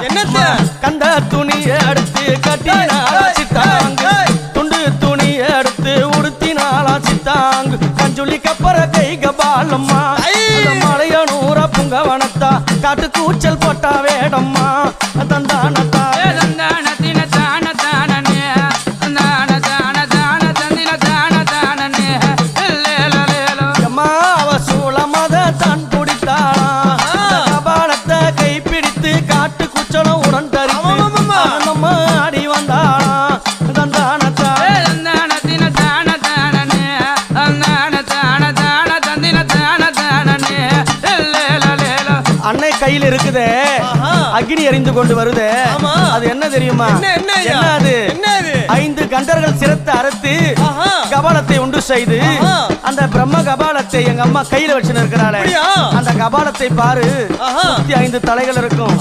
என்னத்த கந்த துணியை எடுத்து கட்டினாலா சித்தாங்கு துண்டு துணியை எடுத்து உடுத்தினாலா சித்தாங்கு கஞ்சுளி கப்பற கை கபாலம்மா மலையனூர புங்கவனத்தா காட்டு கூச்சல் போட்டா வேடம்மா தந்தானத்தா அன்னை கையில் இருக்குதே அக்னி எரிந்து கொண்டு வருதே அது என்ன தெரியுமா அது 5 கண்டர்கள் சிரத்தை அறுத்து கபாலத்தை உண்டு செய்து அந்த பிரம்ம கபாலத்தை எங்க அம்மா கையில வச்சு இருக்கிறாளே அந்த கபாலத்தை பாரு 5 தலைகள் இருக்கும்